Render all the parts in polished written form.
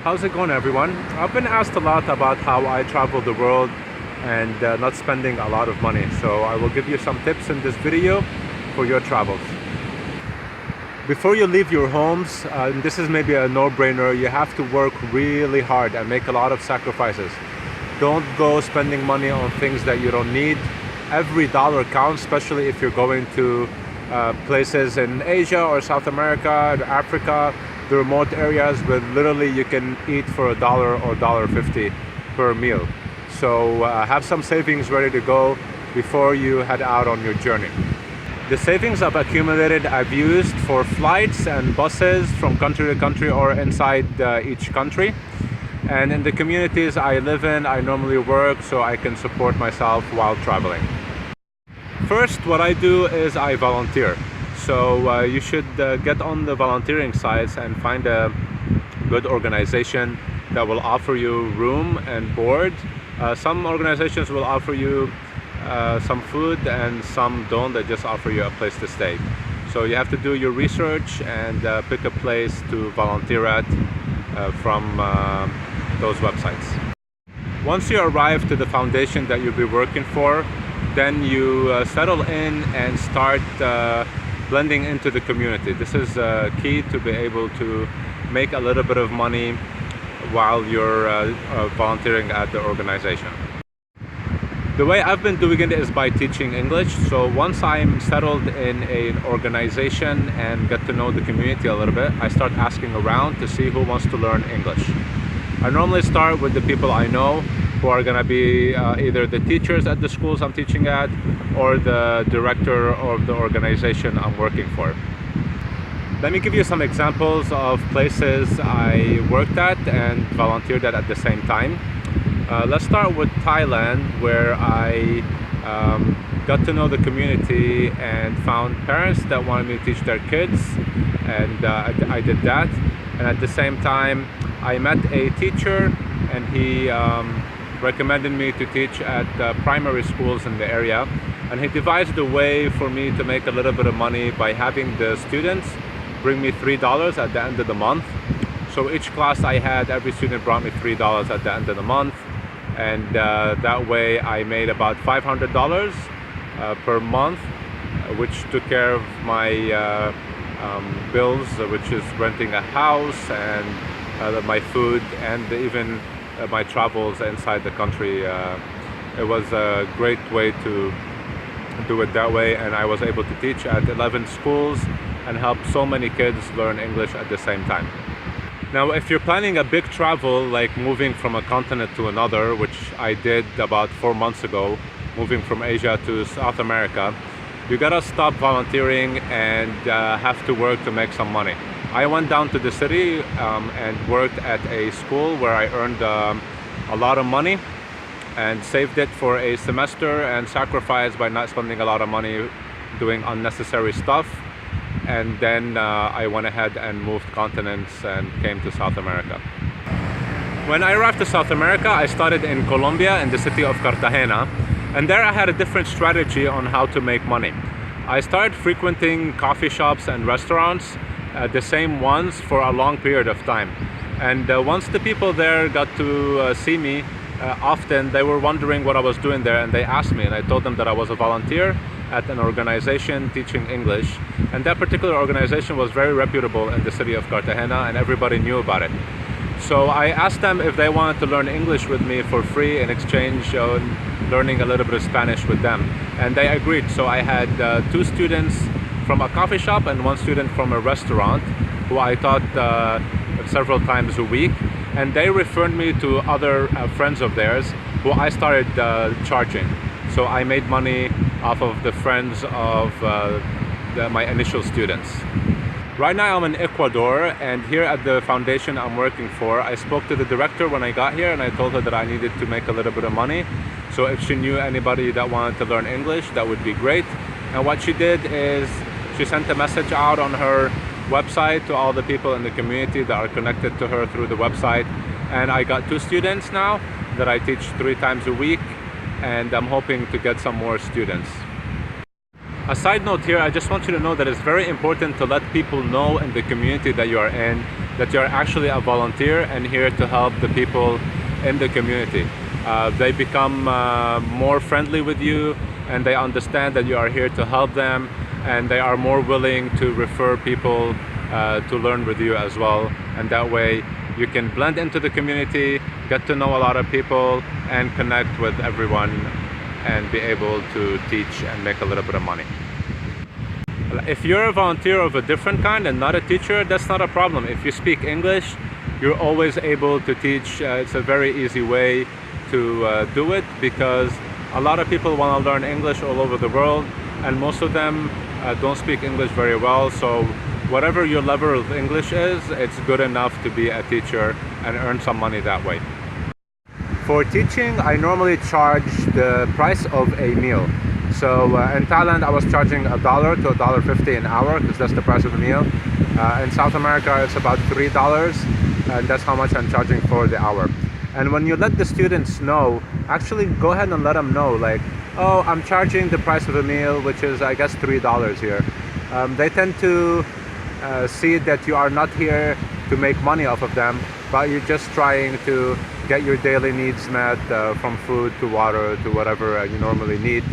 How's it going, everyone? I've been asked a lot about how I travel the world and not spending a lot of money, so I will give you some tips in this video for your travels. Before you leave your homes, and this is maybe a no-brainer, you have to work really hard and make a lot of sacrifices. Don't go spending money on things that you don't need. Every dollar counts, especially if you're going to places in Asia or South America, Africa, the remote areas where literally you can eat for $1 or $1.50 per meal. So have some savings ready to go before you head out on your journey. The savings I've accumulated, I've used for flights and buses from country to country or inside each country. And in the communities I live in, I normally work so I can support myself while traveling. First, what I do is I volunteer. So you should get on the volunteering sites and find a good organization that will offer you room and board. Some organizations will offer you some food and some don't. They just offer you a place to stay. So you have to do your research and pick a place to volunteer at from those websites. Once you arrive to the foundation that you'll be working for, then you settle in and start blending into the community. This is key to be able to make a little bit of money while you're volunteering at the organization. The way I've been doing it is by teaching English. So once I'm settled in an organization and get to know the community a little bit, I start asking around to see who wants to learn English. I normally start with the people I know who are going to be either the teachers at the schools I'm teaching at or the director of the organization I'm working for. Let me give you some examples of places I worked at and volunteered at the same time. Let's start with Thailand, where I got to know the community and found parents that wanted me to teach their kids, and I did that. And at the same time, I met a teacher and he recommended me to teach at primary schools in the area, and he devised a way for me to make a little bit of money by having the students bring me $3 at the end of the month. So each class I had, every student brought me $3 at the end of the month, and that way I made about $500 per month, which took care of my bills, which is renting a house and my food and even my travels inside the country. It was a great way to do it that way, and I was able to teach at 11 schools and help so many kids learn English at the same time. Now, if you're planning a big travel, like moving from a continent to another, which I did about 4 months ago, moving from Asia to South America, you gotta stop volunteering and have to work to make some money. I went down to the city and worked at a school where I earned a lot of money and saved it for a semester and sacrificed by not spending a lot of money doing unnecessary stuff. And then I went ahead and moved continents and came to South America. When I arrived to South America, I started in Colombia, in the city of Cartagena, and there I had a different strategy on how to make money. I started frequenting coffee shops and restaurants, the same ones, for a long period of time. And once the people there got to see me often, they were wondering what I was doing there, and they asked me, and I told them that I was a volunteer at an organization teaching English. And that particular organization was very reputable in the city of Cartagena, and everybody knew about it. So I asked them if they wanted to learn English with me for free in exchange on learning a little bit of Spanish with them. And they agreed. So I had 2 students from a coffee shop and 1 student from a restaurant who I taught several times a week. And they referred me to other friends of theirs who I started charging. So I made money off of the friends of my initial students. Right now I'm in Ecuador, and here at the foundation I'm working for, I spoke to the director when I got here, and I told her that I needed to make a little bit of money. So if she knew anybody that wanted to learn English, that would be great. And what she did is she sent a message out on her website to all the people in the community that are connected to her through the website. And I got 2 students now that I teach 3 times a week, and I'm hoping to get some more students. A side note here, I just want you to know that it's very important to let people know in the community that you are in that you're actually a volunteer and here to help the people in the community. They become more friendly with you, and they understand that you are here to help them, and they are more willing to refer people to learn with you as well. And that way you can blend into the community, get to know a lot of people, and connect with everyone and be able to teach and make a little bit of money. If you're a volunteer of a different kind and not a teacher, that's not a problem. If you speak English, you're always able to teach. It's a very easy way to do it, because a lot of people want to learn English all over the world, and most of them don't speak English very well. So whatever your level of English is, it's good enough to be a teacher and earn some money that way. For teaching, I normally charge the price of a meal. So in Thailand, I was charging $1 to $1.50 an hour, because that's the price of a meal. In South America, it's about $3, and that's how much I'm charging for the hour. And when you let the students know, actually go ahead and let them know, like, oh, I'm charging the price of a meal, which is, I guess, $3 here. They tend to see that you are not here to make money off of them, but you're just trying to get your daily needs met, from food to water to whatever you normally need.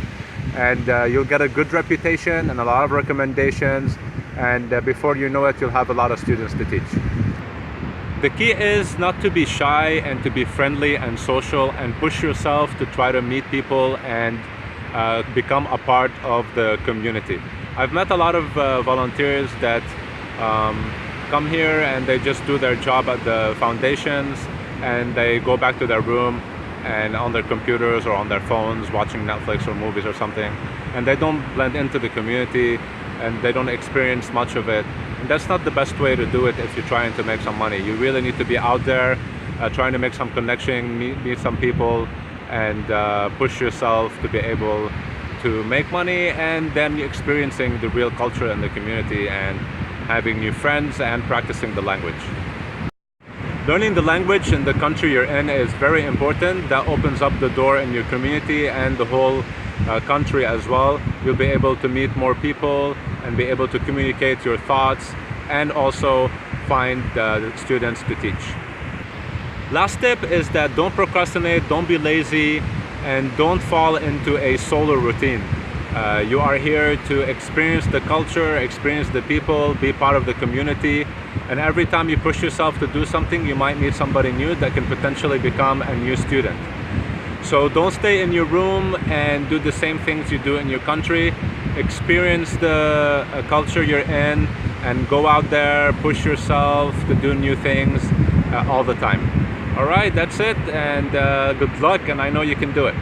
And you'll get a good reputation and a lot of recommendations, and before you know it, you'll have a lot of students to teach. The key is not to be shy and to be friendly and social, and push yourself to try to meet people and become a part of the community. I've met a lot of volunteers that come here and they just do their job at the foundations, and they go back to their room and on their computers or on their phones watching Netflix or movies or something, and they don't blend into the community and they don't experience much of it. And that's not the best way to do it if you're trying to make some money. You really need to be out there trying to make some connection, meet some people, and push yourself to be able to make money, and then experiencing the real culture in the community and having new friends and practicing the language. Learning the language in the country you're in is very important. That opens up the door in your community and the whole country as well. You'll be able to meet more people and be able to communicate your thoughts, and also find students to teach. Last tip is that don't procrastinate, don't be lazy, and don't fall into a solo routine. You are here to experience the culture, experience the people, be part of the community, and every time you push yourself to do something, you might meet somebody new that can potentially become a new student. So don't stay in your room and do the same things you do in your country. Experience the culture you're in, and go out there, push yourself to do new things all the time. All right, that's it, and good luck, and I know you can do it.